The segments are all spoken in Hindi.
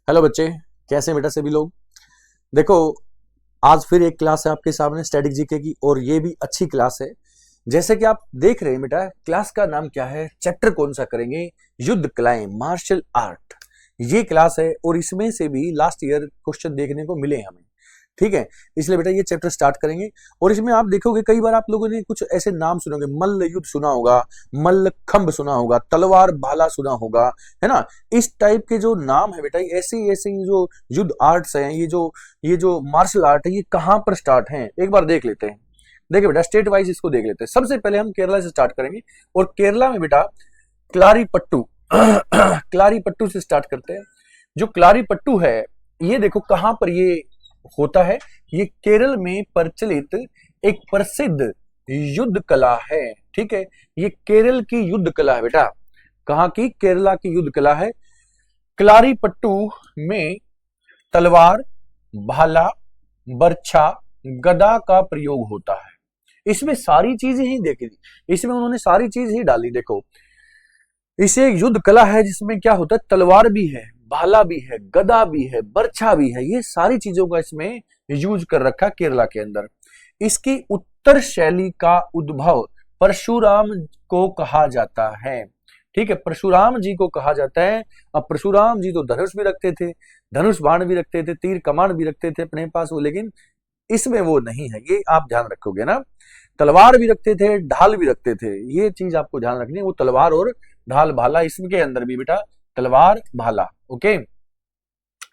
हेलो बच्चे, कैसे हैं बेटा सभी लोग। देखो, आज फिर एक क्लास है आपके सामने स्टैटिक जीके की, और ये भी अच्छी क्लास है। जैसे कि आप देख रहे हैं बेटा, क्लास का नाम क्या है, चैप्टर कौन सा करेंगे, युद्ध कलाएं, मार्शल आर्ट। ये क्लास है और इसमें से भी लास्ट ईयर क्वेश्चन देखने को मिले हमें, ठीक है। इसलिए बेटा ये चैप्टर स्टार्ट करेंगे। और इसमें आप देखोगे कई बार आप लोगों ने कुछ ऐसे नाम सुनोगे, मल्ल युद्ध सुना होगा, मल्ल खंभ सुना होगा, तलवार भाला सुना होगा, है ना। इस टाइप के जो नाम है बेटा, ऐसे ऐसे जो युद्ध आर्ट्स हैं, ये जो मार्शल आर्ट है, ये कहां पर स्टार्ट है एक बार देख लेते हैं। देखिए बेटा, स्टेट वाइज इसको देख लेते हैं। सबसे पहले हम केरला से स्टार्ट करेंगे, और केरला में बेटा क्लारीपट्टू क्लारीपट्टू से स्टार्ट करते हैं। जो क्लारीपट्टू है, ये देखो कहां पर ये होता है। ये केरल में प्रचलित एक प्रसिद्ध युद्ध कला है, ठीक है। ये केरल की युद्ध कला है बेटा। कहां की? केरला की युद्ध कला है। क्लारीपट्टू में तलवार, भाला, बर्छा, गदा का प्रयोग होता है। इसमें सारी चीजें ही देखी, इसमें उन्होंने सारी चीज ही डाली। देखो, इसे एक युद्ध कला है जिसमें क्या होता है, तलवार भी है, भाला भी है, गदा भी है, बर्छा भी है। ये सारी चीजों का इसमें यूज कर रखा केरला के अंदर। इसकी उत्तर शैली का उद्भव परशुराम को कहा जाता है, ठीक है। परशुराम जी को कहा जाता है। अब परशुराम जी तो धनुष भी रखते थे, धनुष बाण भी रखते थे, तीर कमान भी रखते थे अपने पास वो, लेकिन इसमें वो नहीं है, ये आप ध्यान रखोगे ना। तलवार भी रखते थे, ढाल भी रखते थे, ये चीज आपको ध्यान रखनी है। वो तलवार और ढाल भाला, इसके अंदर भी बेटा तलवार भाला, ओके,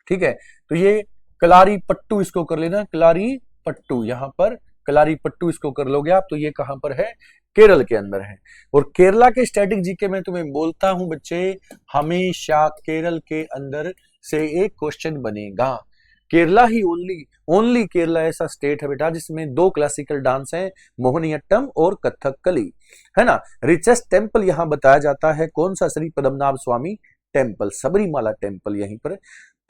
ठीक है। तो ये क्लारीपट्टू इसको कर लेना, क्लारीपट्टू, यहां पर क्लारीपट्टू इसको कर लोगे आप, तो ये कहां पर है, केरल के अंदर है। और केरला के स्टैटिक जीके में तुम्हें बोलता हूं बच्चे, हमेशा केरल के अंदर से एक क्वेश्चन बनेगा। केरला ही ओनली केरला ऐसा स्टेट है बेटा जिसमें दो क्लासिकल डांस हैं, मोहिनीअट्टम और कथकली, है ना। रिचेस्ट टेम्पल यहां बताया जाता है कौन सा, श्री पद्मनाभ स्वामी टेम्पल, सबरीमाला टेम्पल यहीं पर।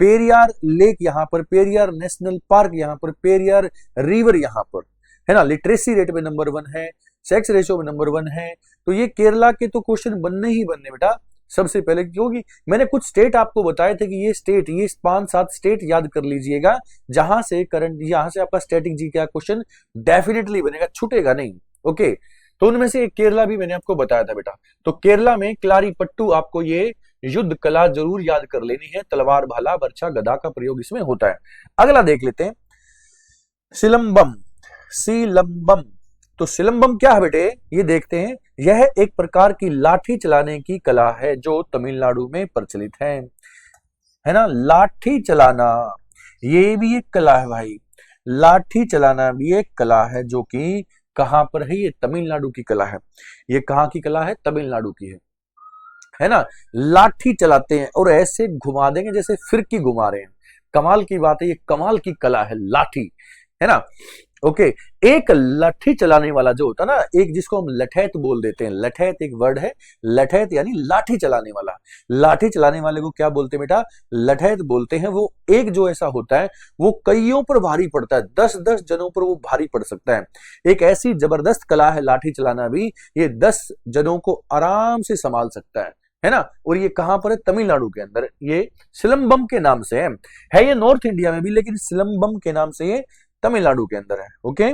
पेरियार लेक यहां पर, पेरियार नेशनल पार्क यहां पर, पेरियार रिवर यहां पर, है ना। लिटरेसी रेट में नंबर 1 है, सेक्स रेशियो में नंबर 1 है। तो ये केरला के तो क्वेश्चन बनने ही बनने बेटा सबसे पहले, क्योंकि मैंने कुछ स्टेट आपको बताए थे कि ये स्टेट, ये 5-7 स्टेट याद कर लीजिएगा, जहां से करंट, यहां से आपका स्टैटिक जी का क्वेश्चन डेफिनेटली बनेगा, छूटेगा नहीं, ओके। तो उनमें से एक केरला भी मैंने आपको बताया था बेटा। तो केरला में क्लारीपट्टू, आपको ये युद्ध कला जरूर याद कर लेनी है। तलवार, भाला, बर्छा, गदा का प्रयोग इसमें होता है। अगला देख लेते हैं, सिलंबम। सिलंबम, तो सिलंबम क्या है बेटे, ये देखते हैं। यह एक प्रकार की लाठी चलाने की कला है जो तमिलनाडु में प्रचलित है ना। लाठी चलाना ये भी एक कला है भाई, लाठी चलाना भी एक कला है, जो कि कहां पर है, ये तमिलनाडु की कला है। ये कहां की कला है, तमिलनाडु की है ना। लाठी चलाते हैं और ऐसे घुमा देंगे जैसे फिरकी घुमा रहे हैं। कमाल की बात है, ये कमाल की कला है, लाठी, है ना, ओके। एक लाठी चलाने वाला जो होता है ना, एक जिसको हम लठैत बोल देते हैं, लठैत एक वर्ड है, लठैत यानी लाठी चलाने वाला। लाठी चलाने वाले को क्या बोलते हैं बेटा, लठैत बोलते हैं। वो एक जो ऐसा होता है वो कईयों पर भारी पड़ता है, 10-10 जनों पर वो भारी पड़ सकता है। एक ऐसी जबरदस्त कला है लाठी चलाना भी, ये 10 जनों को आराम से संभाल सकता है ना। और ये कहां पर है, तमिलनाडु के अंदर। ये सिलंबम के नाम से है ये नॉर्थ इंडिया में भी, लेकिन सिलंबम के नाम से ये तमिलनाडु के अंदर है, ओके।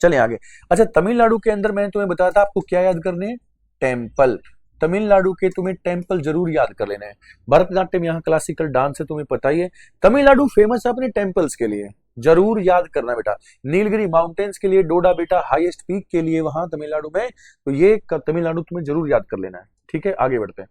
चलिए आगे। अच्छा, तमिलनाडु के अंदर मैंने तुम्हें बताया था आपको क्या याद करने हैं, टेम्पल। तमिलनाडु के तुम्हें टेम्पल जरूर याद कर लेना है। भरतनाट्यम यहाँ क्लासिकल डांस है, तुम्हें पता ही है। तमिलनाडु फेमस है अपने टेम्पल्स के लिए, जरूर याद करना बेटा। नीलगिरी माउंटेन्स के लिए, डोडा बेटा हाईएस्ट पीक के लिए वहां तमिलनाडु में, तो ये तमिलनाडु तुम्हें जरूर याद कर लेना है, ठीक है। आगे बढ़ते हैं।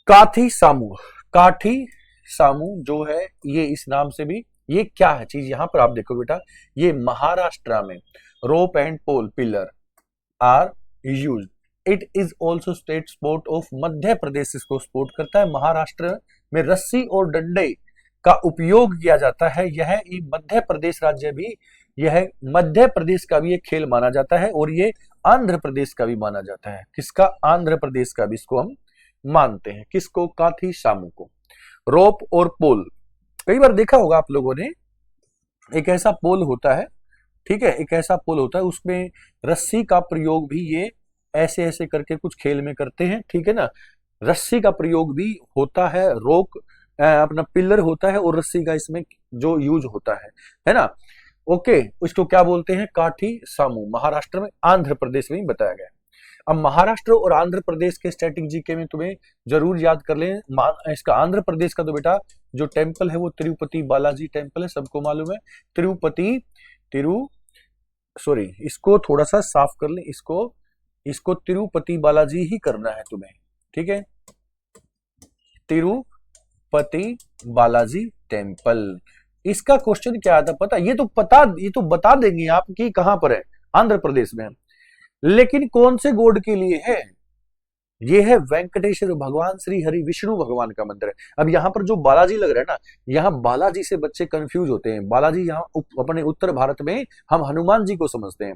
काठी सामू, काठी सामू जो है, ये इस नाम से भी, ये क्या है चीज, यहां पर आप देखो बेटा, ये महाराष्ट्र में rope and pole pillar are used. It is also state sport of Madhya Pradesh, इसको सपोर्ट करता है। महाराष्ट्र में रस्सी और डंडे का उपयोग किया जाता है। यह मध्य प्रदेश राज्य भी, यह मध्य प्रदेश का भी एक खेल माना जाता है, और ये आंध्र प्रदेश का भी माना जाता है। किसका? आंध्र प्रदेश का भी इसको हम मानते हैं। किसको? काठी सामू को। रोप और पोल, कई बार देखा होगा आप लोगों ने, एक ऐसा पोल होता है, ठीक है, एक ऐसा पोल होता है, उसमें रस्सी का प्रयोग भी ये ऐसे ऐसे करके कुछ खेल में करते हैं, ठीक है ना। रस्सी का प्रयोग भी होता है, रोक अपना पिलर होता है और रस्सी का इसमें जो यूज होता है ना। ओके, इसको क्या बोलते हैं, काठी सामू, महाराष्ट्र में, आंध्र प्रदेश में बताया गया। अब महाराष्ट्र और आंध्र प्रदेश के स्टैटिक जीके में तुम्हें जरूर याद कर लें। इसका आंध्र प्रदेश का तो बेटा जो टेम्पल है वो तिरुपति बालाजी टेम्पल है, सबको मालूम है। इसको थोड़ा सा साफ कर लें, इसको तिरुपति बालाजी ही करना है तुम्हें, ठीक है, तिरुपति बालाजी टेम्पल। इसका क्वेश्चन क्या आता पता, ये तो बता देंगे आप कि कहां पर है, आंध्र प्रदेश में है, लेकिन कौन से गॉड के लिए है, ये है वेंकटेश्वर भगवान श्री हरि विष्णु भगवान का मंदिर है। अब यहाँ पर जो बालाजी लग रहा है ना, यहाँ बालाजी से बच्चे कंफ्यूज होते हैं। बालाजी यहाँ अपने उत्तर भारत में हम हनुमान जी को समझते हैं,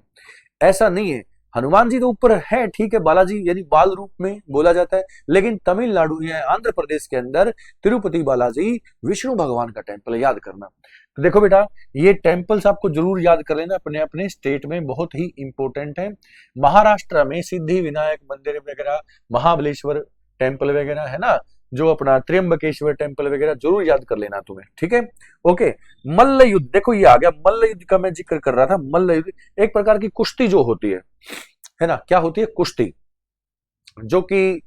ऐसा नहीं है। हनुमान जी तो ऊपर है, ठीक है, बालाजी यानी बाल रूप में बोला जाता है, लेकिन तमिलनाडु या आंध्र प्रदेश के अंदर तिरुपति बालाजी विष्णु भगवान का टेम्पल है, याद करना। तो देखो बेटा, ये टेम्पल्स आपको जरूर याद कर लेना, अपने अपने स्टेट में बहुत ही इंपॉर्टेंट है। महाराष्ट्र में सिद्धि विनायक मंदिर वगैरह, महाबलेश्वर टेम्पल वगैरह है ना, जो अपना त्र्यंबकेश्वर टेम्पल वगैरह जरूर याद कर लेना तुम्हें, ठीक है। ओके, मल्ल युद्ध, देखो ये आ गया, मल्ल युद्ध का मैं जिक्र कर रहा था। मल्ल युद्ध एक प्रकार की कुश्ती जो होती है ना, क्या होती है, कुश्ती, जो कि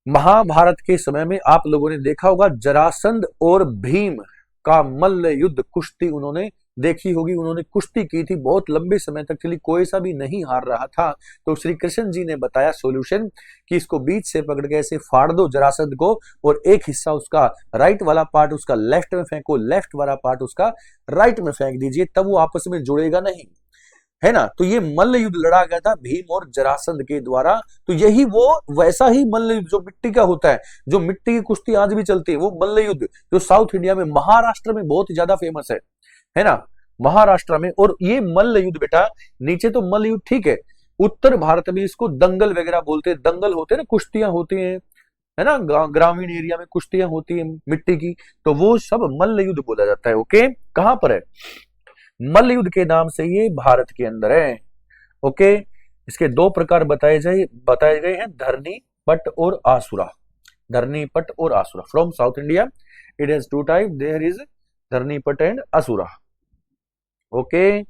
महाभारत के समय में आप लोगों ने देखा होगा, जरासंध और भीम का मल्ल युद्ध कुश्ती उन्होंने देखी होगी। उन्होंने कुश्ती की थी, बहुत लंबे समय तक चली, कोई सा भी नहीं हार रहा था। तो श्री कृष्ण जी ने बताया सॉल्यूशन कि इसको बीच से पकड़ के ऐसे फाड़ दो जरासंध को, और एक हिस्सा उसका राइट वाला पार्ट उसका लेफ्ट में फेंको, लेफ्ट वाला पार्ट उसका राइट में फेंक दीजिए, तब वो आपस में जुड़ेगा नहीं, है ना। तो ये मल्ल युद्ध लड़ा गया था भीम और जरासंध के द्वारा। तो यही वो वैसा ही मल्ल युद्ध जो मिट्टी का होता है, जो मिट्टी की कुश्ती आज भी चलती है, वो मल्ल युद्ध जो साउथ इंडिया में महाराष्ट्र में बहुत ज्यादा फेमस है ना, महाराष्ट्र में। और ये मल्ल युद्ध बेटा, नीचे तो मल्ल युद्ध ठीक है, उत्तर भारत में इसको दंगल वगैरह बोलते हैं। दंगल होते हैं ना, कुश्तियां होती हैं, है ना, ग्रामीण एरिया में कुश्तियां होती है मिट्टी की, तो वो सब मल्ल युद्ध बोला जाता है। ओके, कहां पर है, मल्ल युद्ध के नाम से ये भारत के अंदर है। ओके, इसके दो प्रकार बताए गए हैं, धरनी पट और आसुरा। धरनी पट और आसुरा, from South India it has two type, there is धरनी पट एंड असुरा। ओके,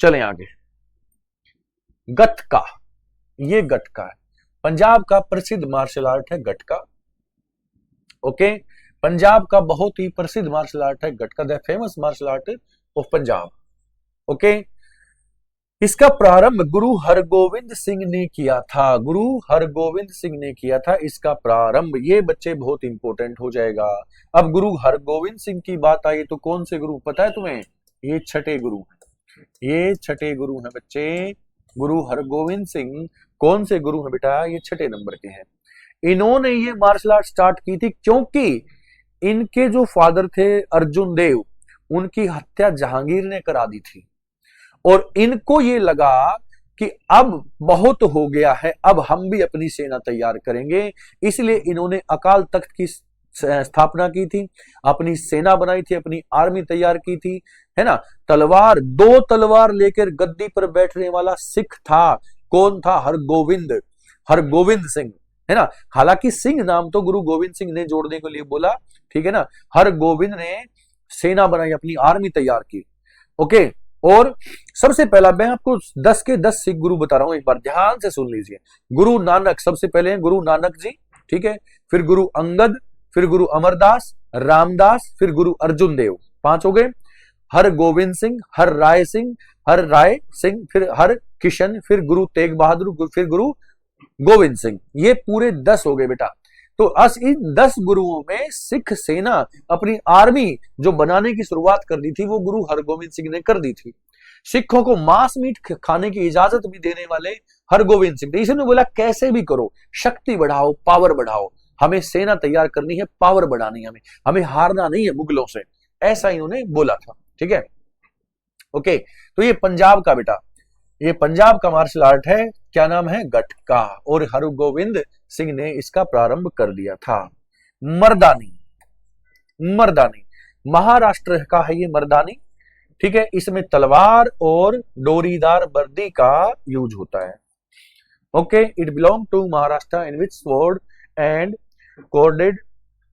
चलें आगे। गटका, ये गटका है, पंजाब का प्रसिद्ध मार्शल आर्ट है गटका। ओके, पंजाब का बहुत ही प्रसिद्ध मार्शल आर्ट है Gatka, the famous martial art of Punjab. Okay, इसका प्रारंभ गुरु हरगोविंद सिंह ने किया था, गुरु हरगोविंद सिंह ने किया था इसका प्रारंभ। ये बच्चे बहुत इंपॉर्टेंट हो जाएगा। अब गुरु हरगोविंद सिंह की बात आई तो कौन से गुरु पता है तुम्हें, ये छठे गुरु हैं, ये छठे गुरु हैं बच्चे। गुरु हरगोविंद सिंह कौन से गुरु हैं बेटा, ये छठे नंबर के हैं। इन्होंने ये मार्शल आर्ट स्टार्ट की थी क्योंकि इनके जो फादर थे अर्जुन देव, उनकी हत्या जहांगीर ने करा दी थी, और इनको ये लगा कि अब बहुत हो गया है, अब हम भी अपनी सेना तैयार करेंगे। इसलिए इन्होंने अकाल तख्त की स्थापना की थी, अपनी सेना बनाई थी, अपनी आर्मी तैयार की थी, है ना। तलवार, दो तलवार लेकर गद्दी पर बैठने वाला सिख था, कौन था, हरगोविंद सिंह, है ना। हालांकि सिंह नाम तो गुरु गोविंद सिंह ने जोड़ने के लिए बोला, ठीक है ना। हरगोविंद ने सेना बनाई, अपनी आर्मी तैयार की। ओके, और सबसे पहला मैं आपको 10 के 10 सिख गुरु बता रहा हूं, एक बार ध्यान से सुन लीजिए। गुरु नानक सबसे पहले हैं, गुरु नानक जी, ठीक है, फिर गुरु अंगद, फिर गुरु अमरदास, रामदास, फिर गुरु अर्जुन देव, 5 हो गए। हर गोविंद सिंह, हर राय सिंह, फिर हर किशन, फिर गुरु तेग बहादुर, फिर गुरु गोविंद सिंह, ये पूरे 10 हो गए बेटा। तो इन 10 गुरुओं में सिख सेना अपनी आर्मी जो बनाने की शुरुआत कर दी थी वो गुरु हरगोविंद सिंह ने कर दी थी। सिखों को मांस मीट खाने की इजाजत भी देने वाले हरगोविंद सिंह थे। इसने बोला कैसे भी करो, शक्ति बढ़ाओ, पावर बढ़ाओ, हमें सेना तैयार करनी है, पावर बढ़ानी है, हमें हारना नहीं है मुगलों से, ऐसा इन्होंने बोला था, ठीक है। ओके, तो ये पंजाब का बेटा, ये पंजाब का मार्शल आर्ट है, क्या नाम है, गटका, और हरगोविंद सिंह ने इसका प्रारंभ कर दिया था। मर्दानी, महाराष्ट्र का है ये मर्दानी, ठीक है। इसमें तलवार और डोरीदार बर्दी का यूज होता है। Okay, it belong to Maharashtra in which sword and corded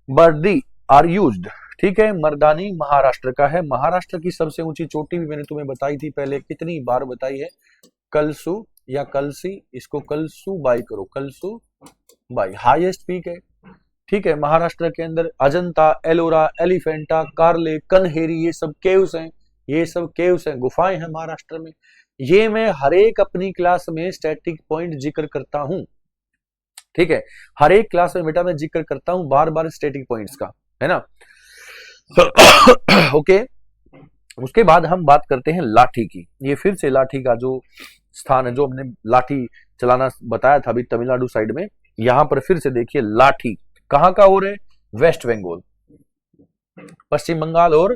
बर्दी आर यूज्ड, ठीक है। मर्दानी महाराष्ट्र का है। महाराष्ट्र की सबसे ऊंची चोटी भी मैंने तुम्हें बताई थी पहले, कितनी बार बताई है, कलसू या कलसी, इसको कलसू बाई करो, कलसू बाई, हाईएस्ट पीक है, ठीक है। महाराष्ट्र के अंदर अजंता, एलोरा, एलिफेंटा, कार्ले, कन्हेरी, ये सब केव्स हैं, ये सब केव्स हैं, गुफाएं हैं महाराष्ट्र में। ये मैं हर एक अपनी क्लास में स्टैटिक पॉइंट जिक्र करता हूं, ठीक है। हर एक क्लास में बेटा मैं जिक्र करता हूं बार बार स्टैटिक पॉइंट्स का, है ना। ओके, उसके बाद हम बात करते हैं लाठी की। ये फिर से लाठी का जो स्थान है, जो हमने लाठी चलाना बताया था अभी तमिलनाडु साइड में, यहां पर फिर से देखिए लाठी कहां का हो रहा है, वेस्ट बंगाल, पश्चिम बंगाल और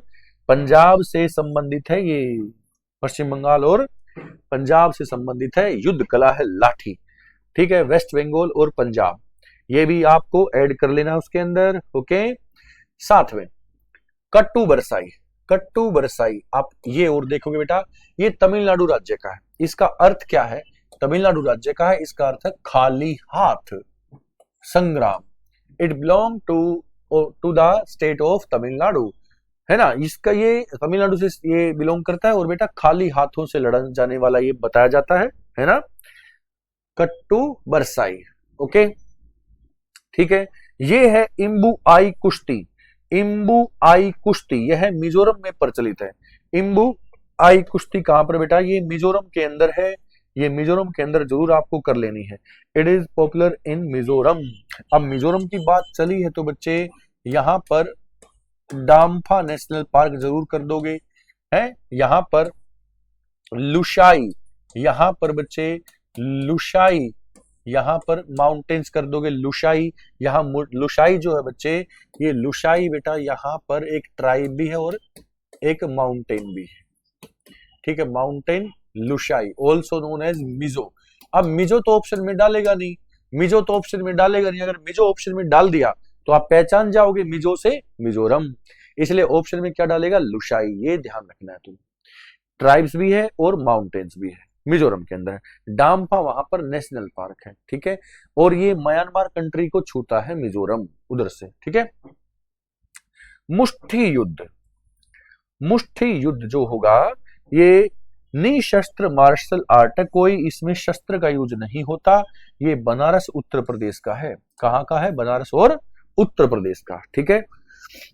पंजाब से संबंधित है ये, पश्चिम बंगाल और पंजाब से संबंधित है, युद्ध कला है लाठी, ठीक है। वेस्ट बंगाल और पंजाब, ये भी आपको ऐड कर लेना उसके अंदर, ओके। साथ में कट्टू बरसाई, कट्टू बरसाई आप ये और देखोगे बेटा, ये तमिलनाडु राज्य का है। इसका अर्थ क्या है, तमिलनाडु राज्य का है, इसका अर्थ है खाली हाथ संग्राम। It belong to the state of Tamil Nadu, है ना। इसका ये तमिलनाडु से ये बिलोंग करता है, और बेटा खाली हाथों से लड़ा जाने वाला ये बताया जाता है ना, कट्टू बरसाई, ओके, ठीक है। ये है इम्बू आई कुश्ती, इम्बू आई कुश्ती, यह मिजोरम में प्रचलित है। इम्बू आई कुश्ती कहां पर बेटा, ये मिजोरम के अंदर है, ये मिजोरम के अंदर जरूर आपको कर लेनी है। It is popular in Mizoram. अब मिजोरम की बात चली है तो बच्चे यहां पर डाम्फा नेशनल पार्क जरूर कर दोगे, है। यहां पर लुशाई, यहां पर बच्चे लुशाई, यहां पर माउंटेन्स कर दोगे, लुशाई, यहाँ लुशाई जो है बच्चे, ये लुशाई बेटा यहाँ पर एक ट्राइब भी है और एक माउंटेन भी है, ठीक है। Mountain Lushai, also known as Mizo. अब मिजो तो ऑप्शन में डालेगा नहीं, मिजो तो ऑप्शन में डालेगा नहीं, अगर मिजो ऑप्शन में डाल दिया तो आप पहचान जाओगे मिजो से मिजोरम, इसलिए ऑप्शन में क्या डालेगा, लुशाई, ये ध्यान रखना है तुम। ट्राइब्स भी है और माउंटेन्स भी है, मिजोरम के अंदर है। डाम्फा वहां पर नेशनल पार्क है, ठीक है। और ये म्यांमार कंट्री को छूता है मिजोरम उधर से, ठीक है। मुष्टि युद्ध, मुष्टि युद्ध जो होगा ये निशस्त्र मार्शल आर्ट है, कोई इसमें शस्त्र का यूज नहीं होता। ये बनारस उत्तर प्रदेश का है, कहां का है, बनारस और उत्तर प्रदेश का, ठीक है।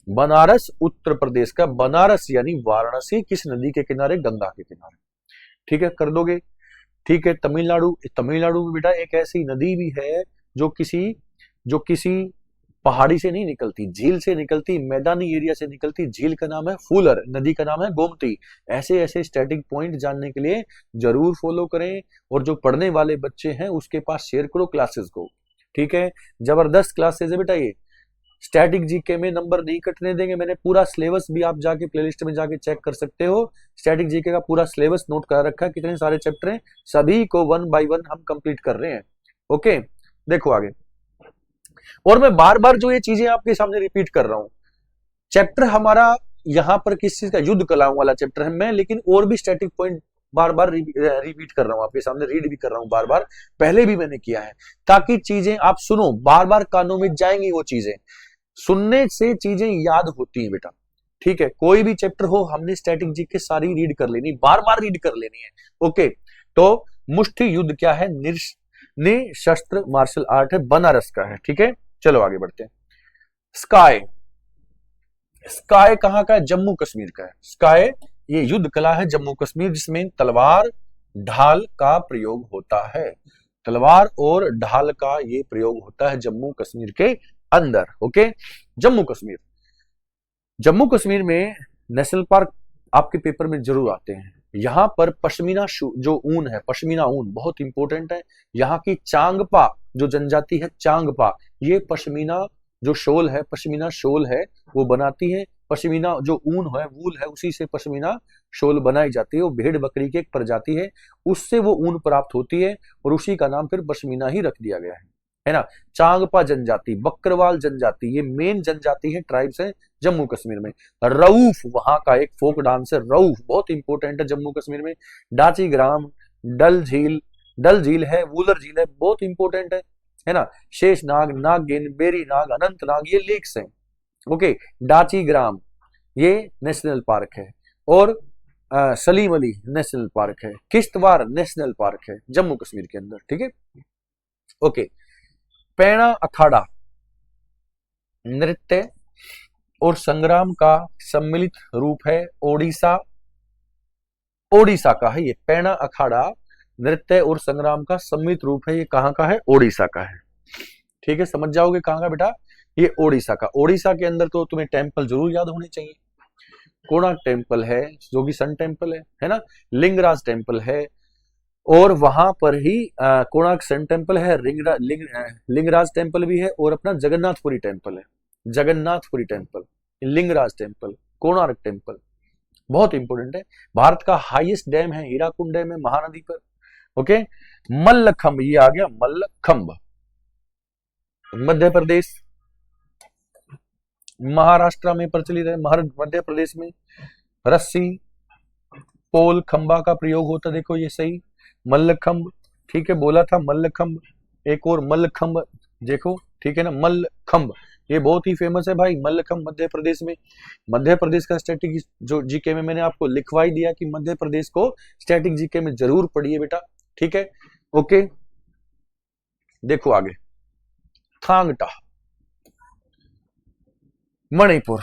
बनारस उत्तर प्रदेश का, बनारस यानी वाराणसी, किस नदी के किनारे, गंगा के किनारे, ठीक है, कर दोगे, ठीक है। तमिलनाडु, तमिलनाडु में बेटा एक ऐसी नदी भी है जो किसी पहाड़ी से नहीं निकलती, झील से निकलती, मैदानी एरिया से निकलती, झील का नाम है फूलर, नदी का नाम है गोमती। ऐसे ऐसे स्टैटिक पॉइंट जानने के लिए जरूर फॉलो करें, और जो पढ़ने वाले बच्चे हैं उसके पास शेयर करो क्लासेस को, ठीक है। जबरदस्त क्लासेस है बेटा ये, स्टैटिक जीके में नंबर नहीं कटने देंगे। मैंने पूरा सिलेबस भी आप जाके प्लेलिस्ट में जाके चेक कर सकते हो, स्टैटिक जीके का पूरा सिलेबस नोट कर रखा है, कितने सारे चैप्टर हैं, सभी को 1 बाय 1 हम कंप्लीट कर रहे हैं, ओके। देखो आगे, और मैं बार बार जो ये चीजें आपके सामने रिपीट कर रहा हूं, चैप्टर हमारा यहां पर किस चीज का, युद्ध कलाओं वाला चैप्टर है मैं, लेकिन और भी स्टैटिक पॉइंट बार बार रिपीट कर रहा हूं आपके सामने, रीड भी कर रहा हूं बार बार, पहले भी मैंने किया है, ताकि चीजें आप सुनो, बार बार कानों में जाएंगी वो चीजें, सुनने से चीजें याद होती हैं बेटा, ठीक है। कोई भी चैप्टर हो हमने स्टैटिक जीके सारी रीड कर लेनी, बार बार रीड कर लेनी है, ओके। तो मुष्टि युद्ध क्या है, निशस्त्र मार्शल आर्ट है, बनारस का है, ठीक है। चलो आगे बढ़ते हैं। स्काई, स्काई कहां का है, जम्मू कश्मीर का है। स्काई ये युद्ध कला है जम्मू कश्मीर, जिसमें तलवार ढाल का प्रयोग होता है, तलवार और ढाल का ये प्रयोग होता है जम्मू कश्मीर के अंदर, ओके। जम्मू कश्मीर, जम्मू कश्मीर में नेशनल पार्क आपके पेपर में जरूर आते हैं। यहां पर पश्मीना जो ऊन है, पश्मीना ऊन बहुत इंपॉर्टेंट है। यहाँ की चांगपा जो जनजाति है, चांगपा, ये पश्मीना जो शोल है, पश्मीना शोल है वो बनाती है। पश्मीना जो ऊन है, वूल है, उसी से पश्मीना शोल बनाई जाती है। वो भेड़ बकरी की एक प्रजाति है, उससे वो ऊन प्राप्त होती है, और उसी का नाम फिर पश्मीना ही रख दिया गया है ना। चांगपा जनजाति, बकरवाल जनजाति, ये मेन जनजाति है, ट्राइब्स है जम्मू कश्मीर में। रऊफ वहां का एक फोक डांस है, रऊफ बहुत इंपॉर्टेंट है जम्मू कश्मीर में। डाची ग्राम, डल झील है, वूलर झील है, बहुत इंपॉर्टेंट है ना। शेष नाग, नागिन, बेरी नाग, अनंत नाग, ये लेक्स हैं, ओके, डाची ग्राम ये नेशनल पार्क है, और सलीम अली नेशनल पार्क है, किश्तवाड़ नेशनल पार्क है जम्मू कश्मीर के अंदर, ठीक है। ओके, पैणा अखाड़ा नृत्य और संग्राम का सम्मिलित रूप है, ओडिशा ओडिशा का है ये। पैणा अखाड़ा नृत्य और संग्राम का सम्मिलित रूप है, ये कहां का है? ओडिशा का है, ठीक है। समझ जाओगे कहां का बेटा? ये ओडिशा का। ओडिशा के अंदर तो तुम्हें टेम्पल जरूर याद होने चाहिए। कोणार्क टेम्पल है जो कि सन टेम्पल है ना, लिंगराज टेम्पल है, और वहां पर ही कोणार्क सन टेम्पल है, लिंगराज टेम्पल भी है, और अपना जगन्नाथपुरी टेम्पल है, Jagannathpuri temple, Lingaraj temple, Konark temple, बहुत इंपोर्टेंट है। भारत का हाईएस्ट डैम है हीराकुंड डैम है महानदी पर। ओके, मल्लखंब, ये आ गया मल्लखंब, मध्य प्रदेश, महाराष्ट्र में प्रचलित है, मध्य प्रदेश में रस्सी पोल खंबा का प्रयोग होता है, देखो ये सही, मल्लखंब, ठीक है, बोला था मल्लखंब, एक और मल्लखंब देखो, ठीक है ना, मल्लखंब ये बहुत ही फेमस है भाई, मल्लखंब मध्य प्रदेश में। मध्य प्रदेश का स्टैटिक जो जीके में मैंने आपको लिखवाई दिया कि मध्य प्रदेश को स्टैटिक जीके में जरूर पढ़िए बेटा, ठीक है। ओके, देखो आगे, थांगटा मणिपुर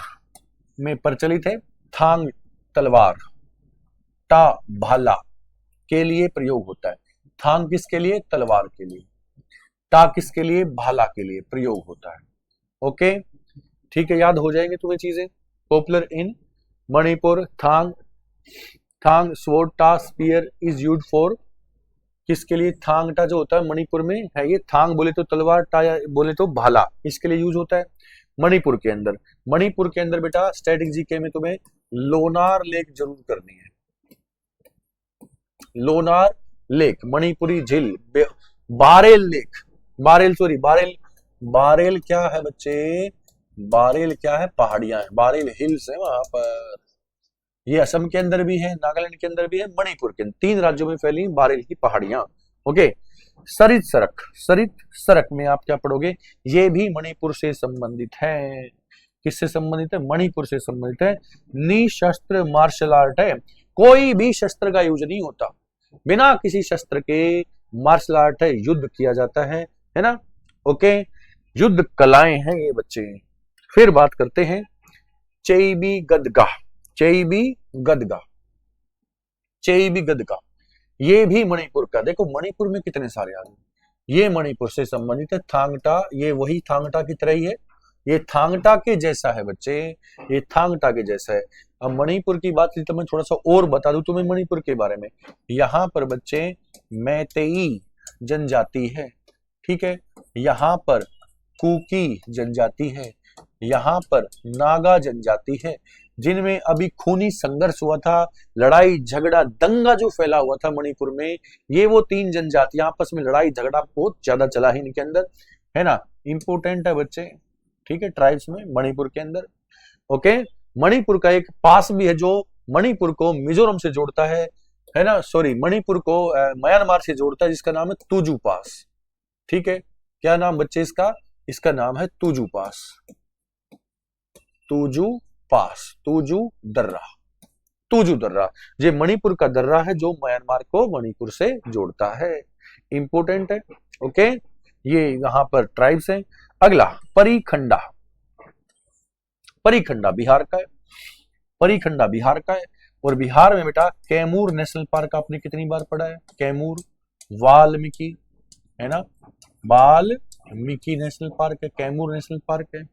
में प्रचलित है, थांग तलवार, टा भाला के लिए प्रयोग होता है। थांग किसके लिए? तलवार के लिए। टा किसके लिए? भाला के लिए प्रयोग होता है। ओके, ठीक है, याद हो जाएंगे तुम्हें चीजें। Popular in Manipur, Thang sword टा स्पीयर इज यूज्ड फॉर, किसके लिए? थांग टा जो होता है मणिपुर में है, ये थांग बोले तो तलवार, टा बोले तो भाला, इसके लिए यूज होता है मणिपुर के अंदर। मणिपुर के अंदर बेटा स्टैटिक जीके में तुम्हें लोनार लेक जरूर करनी है, लोनार लेक, मणिपुरी झील, बारेल लेक, बारेल क्या है बच्चे? बारेल क्या है? पहाड़ियां है, बारेल हिल्स है वहां पर। ये असम के अंदर भी है, नागालैंड के अंदर भी है, मणिपुर के 3 राज्यों में फैली बारेल की पहाड़ियां। ओके, सरित सरक में आप क्या पढ़ोगे? ये भी मणिपुर से संबंधित है। किससे संबंधित है? मणिपुर से संबंधित है। निशस्त्र मार्शल आर्ट है, कोई भी शस्त्र का यूज नहीं होता, बिना किसी शस्त्र के मार्शल आर्ट है, युद्ध किया जाता है ना। ओके, युद्ध कलाएं हैं ये बच्चे। फिर बात करते हैं चेईबी गदगा, चेईबी गदगा, चेईबी गदगा, ये भी मणिपुर का। देखो मणिपुर में कितने सारे आ गए, ये मणिपुर से संबंधित है। थांगटा, ये वही थांगटा की तरह ही है, ये थांगटा के जैसा है बच्चे, ये थांगटा के जैसा है। अब मणिपुर की बात की तो मैं थोड़ा सा और बता दूं तुम्हें मणिपुर के बारे में। यहाँ पर बच्चे मैतेई जनजाति है, ठीक है, यहाँ पर कुकी जनजाति है, यहाँ पर नागा जनजाति है, जिनमें अभी खूनी संघर्ष हुआ था, लड़ाई झगड़ा दंगा जो फैला हुआ था मणिपुर में, ये वो 3 जनजातियां आपस में लड़ाई झगड़ा बहुत ज्यादा चला है इनके अंदर, है ना। इंपोर्टेंट है बच्चे, ठीक है, ट्राइब्स में मणिपुर के अंदर। ओके, मणिपुर का एक पास भी है जो मणिपुर को मिजोरम से जोड़ता है ना, सॉरी, मणिपुर को म्यांमार से जोड़ता है, जिसका नाम है तुजू पास, ठीक है। क्या नाम बच्चे इसका? इसका नाम है तुजू पास, तुजू पास, तुजू दर्रा, तुजू दर्रा, ये मणिपुर का दर्रा है जो म्यांमार को मणिपुर से जोड़ता है, इंपोर्टेंट है। ओके, ये यहाँ पर ट्राइब्स हैं। अगला परीखंडा, परीखंडा बिहार का है, परीखंडा बिहार का है, और बिहार में बेटा कैमूर नेशनल पार्क आपने कितनी बार पढ़ा है? कैमूर, वाल्मीकि, है ना, वाल्मीकि नेशनल पार्क है, कैमूर नेशनल पार्क है।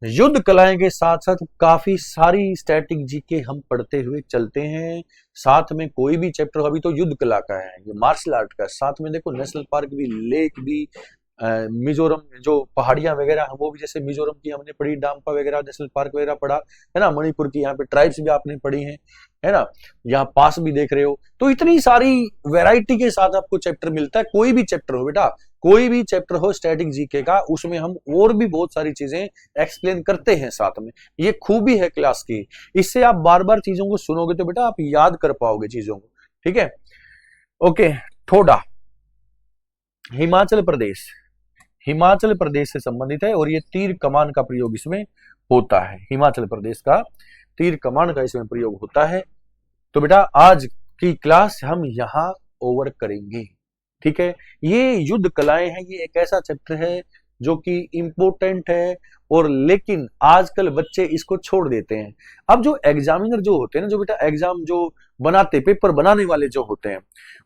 युद्ध कलाएं के साथ साथ काफी सारी स्टैटिक जीके हम पढ़ते हुए चलते हैं, साथ में कोई भी चैप्टर, अभी तो युद्ध कला का है, ये मार्शल आर्ट का, साथ में देखो नेशनल पार्क भी, लेक भी, मिजोरम जो पहाड़ियां वगैरह है वो भी, जैसे मिजोरम की हमने पढ़ी, डाम्पा वगैरह नेशनल पार्क वगैरह पढ़ा है ना, मणिपुर की यहाँ पे ट्राइब्स भी आपने पढ़ी है ना, यहाँ पास भी देख रहे हो। तो इतनी सारी वैरायटी के साथ आपको चैप्टर मिलता है, कोई भी चैप्टर हो बेटा, कोई भी चैप्टर हो स्टैटिक जीके का, उसमें हम और भी बहुत सारी चीजें एक्सप्लेन करते हैं साथ में, ये खूबी है क्लास की। इससे आप बार बार चीजों को सुनोगे तो बेटा आप याद कर पाओगे चीजों को, ठीक है। ओके, ठोडा हिमाचल प्रदेश, हिमाचल प्रदेश से संबंधित है और ये तीर कमान का प्रयोग इसमें होता है। हिमाचल प्रदेश का तीर कमान का इसमें प्रयोग होता है। तो बेटा आज की क्लास हम यहाँ ओवर करेंगे, ठीक है। ये युद्ध कलाएं हैं, ये एक ऐसा चैप्टर है जो कि इम्पोर्टेंट है और लेकिन आजकल बच्चे इसको छोड़ देते हैं। अब जो एग्जामिनर जो होते हैं ना, जो बेटा एग्जाम जो बनाते, पेपर बनाने वाले जो होते हैं,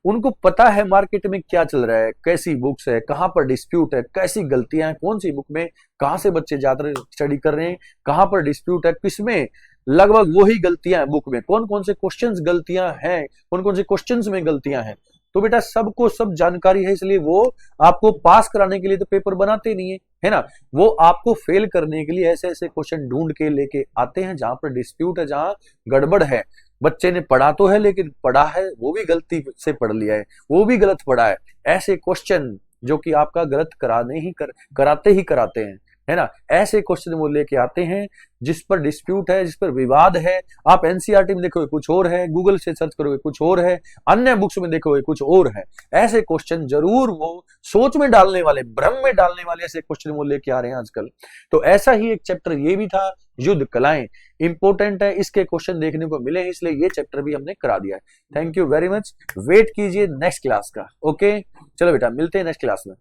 उनको पता है मार्केट में क्या चल रहा है, कैसी बुक्स है, कहाँ पर डिस्प्यूट है, कैसी गलतियां हैं, कौन सी बुक में कहाँ से बच्चे ज्यादा स्टडी कर रहे हैं, कहाँ पर डिस्प्यूट है, किसमें लगभग वही गलतियां हैं, बुक में कौन कौन से क्वेश्चंस गलतियां हैं, कौन कौन से क्वेश्चंस में गलतियां हैं। तो बेटा सबको सब जानकारी है, इसलिए वो आपको पास कराने के लिए तो पेपर बनाते नहीं है ना, वो आपको फेल करने के लिए ऐसे ऐसे क्वेश्चन ढूंढ के लेके आते हैं जहां पर डिस्प्यूट है, जहां गड़बड़ है। बच्चे ने पढ़ा तो है लेकिन पढ़ा है वो भी गलती से पढ़ लिया है, वो भी गलत पढ़ा है। ऐसे क्वेश्चन जो कि आपका गलत कराते ही कराते हैं, है ना, ऐसे क्वेश्चन वो लेके आते हैं जिस पर डिस्प्यूट है, जिस पर विवाद है। आप एनसीईआरटी में देखोगे कुछ और है, गूगल से सर्च करोगे कुछ और है, अन्य बुक्स में देखोगे कुछ और है। ऐसे क्वेश्चन जरूर वो सोच में डालने वाले, भ्रम में डालने वाले ऐसे क्वेश्चन वो लेके आ रहे हैं आजकल। तो ऐसा ही एक चैप्टर ये भी था, युद्ध कलाएं, इंपॉर्टेंट है, इसके क्वेश्चन देखने को मिले हैं, इसलिए ये चैप्टर भी हमने करा दिया है। Thank you very much, wait कीजिए नेक्स्ट क्लास का। ओके चलो बेटा मिलते हैं नेक्स्ट क्लास में।